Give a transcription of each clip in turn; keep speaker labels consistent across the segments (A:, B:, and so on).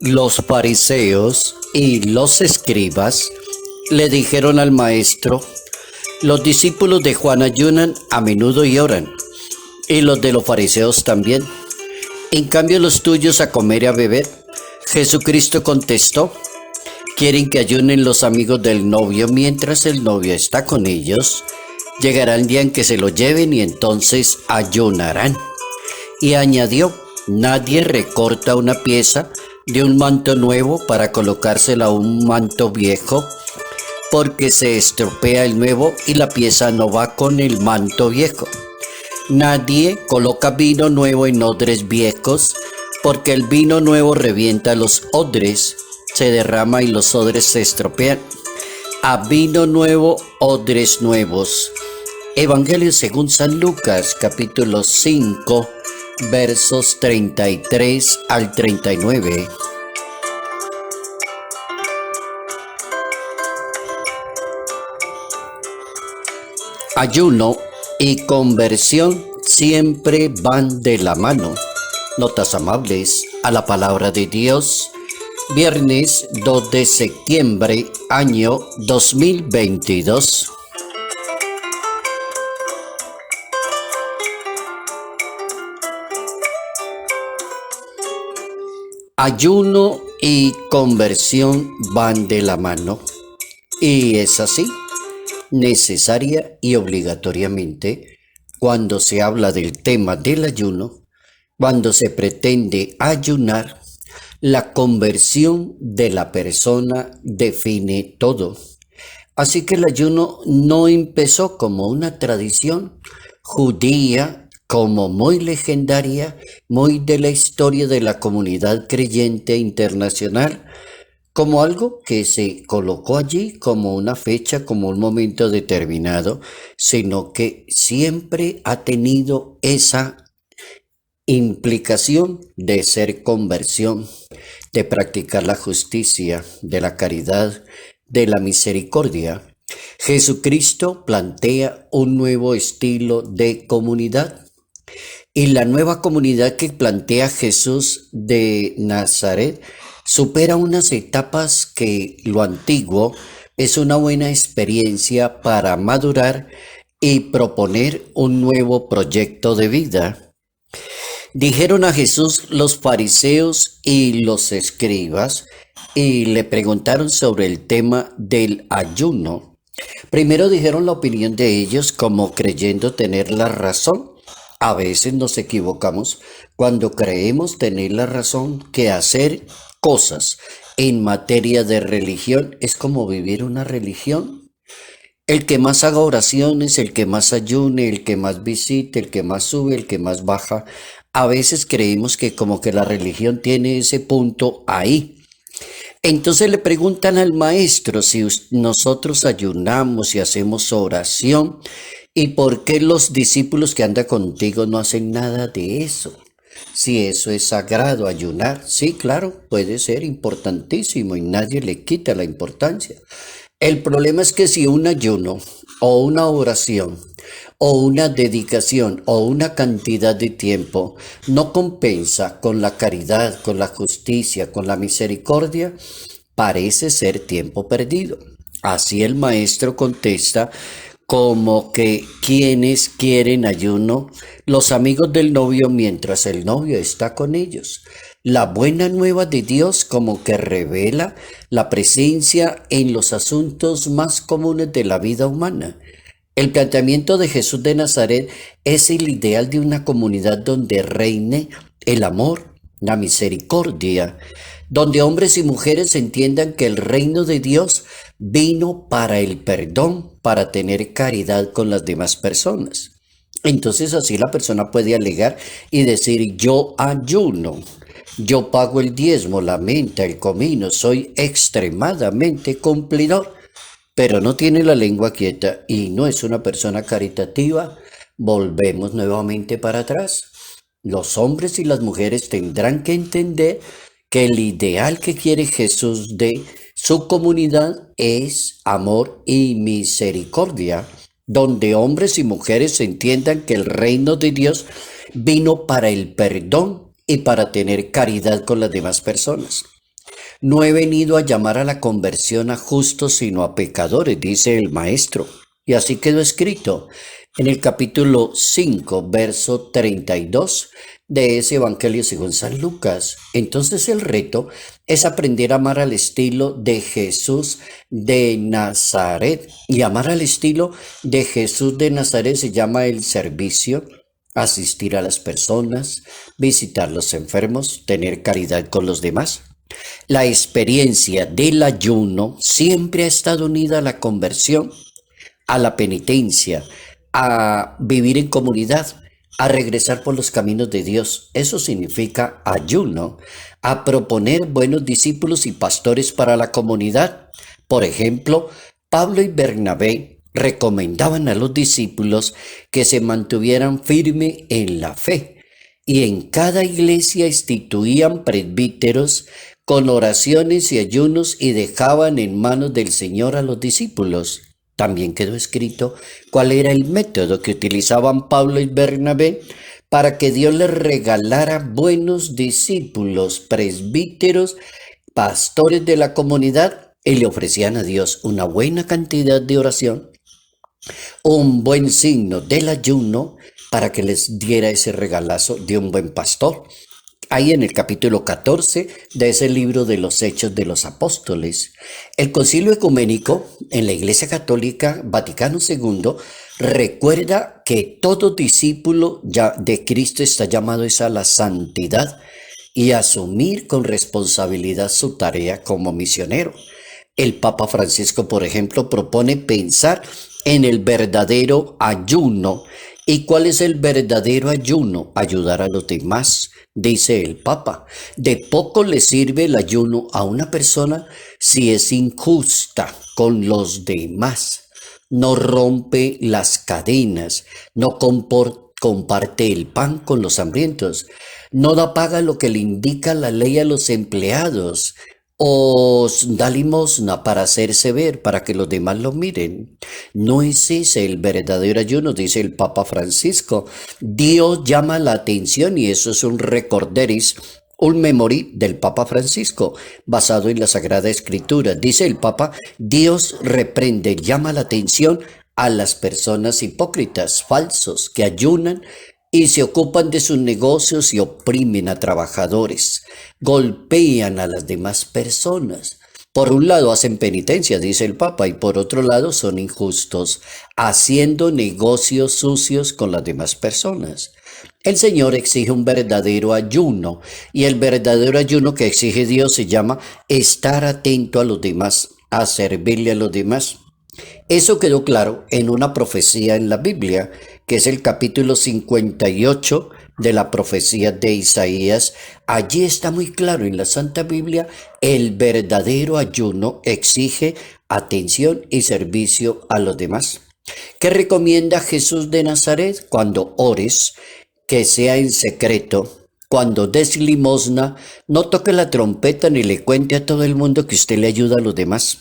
A: Los fariseos y los escribas le dijeron al maestro: los discípulos de Juan ayunan a menudo y oran, y los de los fariseos también. En cambio los tuyos a comer y a beber. Jesucristo contestó: ¿quieren que ayunen los amigos del novio mientras el novio está con ellos? Llegará el día en que se lo lleven y entonces ayunarán. Y añadió: nadie recorta una pieza de un manto nuevo para colocársela a un manto viejo, porque se estropea el nuevo y la pieza no va con el manto viejo. Nadie coloca vino nuevo en odres viejos, porque el vino nuevo revienta los odres, se derrama y los odres se estropean. A vino nuevo, odres nuevos. Evangelio según San Lucas, capítulo 5, versos 33 al 39. Ayuno y conversión siempre van de la mano. Notas amables a la palabra de Dios. Viernes 2 de septiembre, año 2022. Ayuno y conversión van de la mano. Y es así, necesaria y obligatoriamente, cuando se habla del tema del ayuno, cuando se pretende ayunar, la conversión de la persona define todo. Así que el ayuno no empezó como una tradición judía, como muy legendaria, muy de la historia de la comunidad creyente internacional, como algo que se colocó allí como una fecha, como un momento determinado, sino que siempre ha tenido esa implicación de ser conversión, de practicar la justicia, de la caridad, de la misericordia. Jesucristo plantea un nuevo estilo de comunidad. Y la nueva comunidad que plantea Jesús de Nazaret supera unas etapas que lo antiguo es una buena experiencia para madurar y proponer un nuevo proyecto de vida. Dijeron a Jesús los fariseos y los escribas y le preguntaron sobre el tema del ayuno. Primero dijeron la opinión de ellos como creyendo tener la razón. A veces nos equivocamos cuando creemos tener la razón, que hacer cosas en materia de religión es como vivir una religión. El que más haga oraciones, el que más ayune, el que más visite, el que más sube, el que más baja. A veces creemos que como que la religión tiene ese punto ahí. Entonces le preguntan al maestro si nosotros ayunamos y hacemos oración, ¿y por qué los discípulos que andan contigo no hacen nada de eso? Si eso es sagrado, ayunar, sí, claro, puede ser importantísimo y nadie le quita la importancia. El problema es que si un ayuno o una oración o una dedicación o una cantidad de tiempo no compensa con la caridad, con la justicia, con la misericordia, parece ser tiempo perdido. Así el maestro contesta como que quienes quieren ayuno, los amigos del novio mientras el novio está con ellos. La buena nueva de Dios como que revela la presencia en los asuntos más comunes de la vida humana. El planteamiento de Jesús de Nazaret es el ideal de una comunidad donde reine el amor, la misericordia, donde hombres y mujeres entiendan que el reino de Dios vino para el perdón, para tener caridad con las demás personas. Entonces así la persona puede alegar y decir: yo ayuno, yo pago el diezmo, la menta, el comino, soy extremadamente cumplidor, pero no tiene la lengua quieta y no es una persona caritativa. Volvemos nuevamente para atrás. Los hombres y las mujeres tendrán que entender que el ideal que quiere Jesús de su comunidad es amor y misericordia, donde hombres y mujeres entiendan que el reino de Dios vino para el perdón y para tener caridad con las demás personas. No he venido a llamar a la conversión a justos, sino a pecadores, dice el Maestro. Y así quedó escrito en el capítulo 5, verso 32 de ese Evangelio según San Lucas. Entonces el reto es aprender a amar al estilo de Jesús de Nazaret. Y amar al estilo de Jesús de Nazaret se llama el servicio, asistir a las personas, visitar los enfermos, tener caridad con los demás. La experiencia del ayuno siempre ha estado unida a la conversión, a la penitencia, a vivir en comunidad, a regresar por los caminos de Dios. Eso significa ayuno, a proponer buenos discípulos y pastores para la comunidad. Por ejemplo, Pablo y Bernabé recomendaban a los discípulos que se mantuvieran firmes en la fe, y en cada iglesia instituían presbíteros con oraciones y ayunos y dejaban en manos del Señor a los discípulos. También quedó escrito cuál era el método que utilizaban Pablo y Bernabé para que Dios les regalara buenos discípulos, presbíteros, pastores de la comunidad, y le ofrecían a Dios una buena cantidad de oración, un buen signo del ayuno para que les diera ese regalazo de un buen pastor. Ahí en el capítulo 14 de ese libro de los Hechos de los Apóstoles. El Concilio Ecuménico en la Iglesia Católica Vaticano II recuerda que todo discípulo de Cristo está llamado a la santidad y a asumir con responsabilidad su tarea como misionero. El Papa Francisco, por ejemplo, propone pensar en el verdadero ayuno. ¿Y cuál es el verdadero ayuno? Ayudar a los demás, dice el Papa. De poco le sirve el ayuno a una persona si es injusta con los demás, no rompe las cadenas, no comparte el pan con los hambrientos, no da paga lo que le indica la ley a los empleados, o da limosna para hacerse ver, para que los demás lo miren. No es ese el verdadero ayuno, dice el Papa Francisco. Dios llama la atención y eso es un recorderis, un memory del Papa Francisco, basado en la Sagrada Escritura. Dice el Papa, Dios reprende, llama la atención a las personas hipócritas, falsos, que ayunan y se ocupan de sus negocios y oprimen a trabajadores, golpean a las demás personas. Por un lado hacen penitencia, dice el Papa, y por otro lado son injustos, haciendo negocios sucios con las demás personas. El Señor exige un verdadero ayuno, y el verdadero ayuno que exige Dios se llama estar atento a los demás, a servirle a los demás. Eso quedó claro en una profecía en la Biblia, que es el capítulo 58 de la profecía de Isaías. Allí está muy claro en la Santa Biblia, el verdadero ayuno exige atención y servicio a los demás. ¿Qué recomienda Jesús de Nazaret? Cuando ores, que sea en secreto. Cuando des limosna, no toque la trompeta ni le cuente a todo el mundo que usted le ayuda a los demás.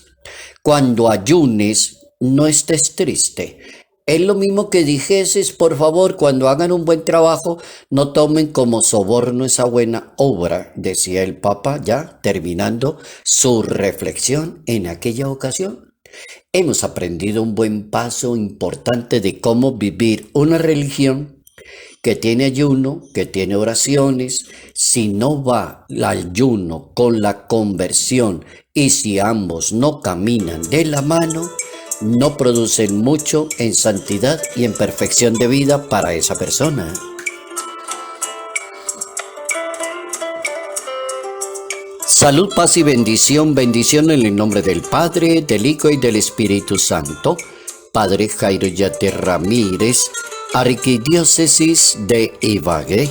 A: Cuando ayunes, no estés triste. Es lo mismo que dijeses, por favor, cuando hagan un buen trabajo, no tomen como soborno esa buena obra, decía el Papa ya terminando su reflexión en aquella ocasión. Hemos aprendido un buen paso importante de cómo vivir una religión que tiene ayuno, que tiene oraciones. Si no va el ayuno con la conversión y si ambos no caminan de la mano, no producen mucho en santidad y en perfección de vida para esa persona. Salud, paz y bendición. Bendición en el nombre del Padre, del Hijo y del Espíritu Santo. Padre Jairo Yate Ramírez, Arquidiócesis de Ibagué.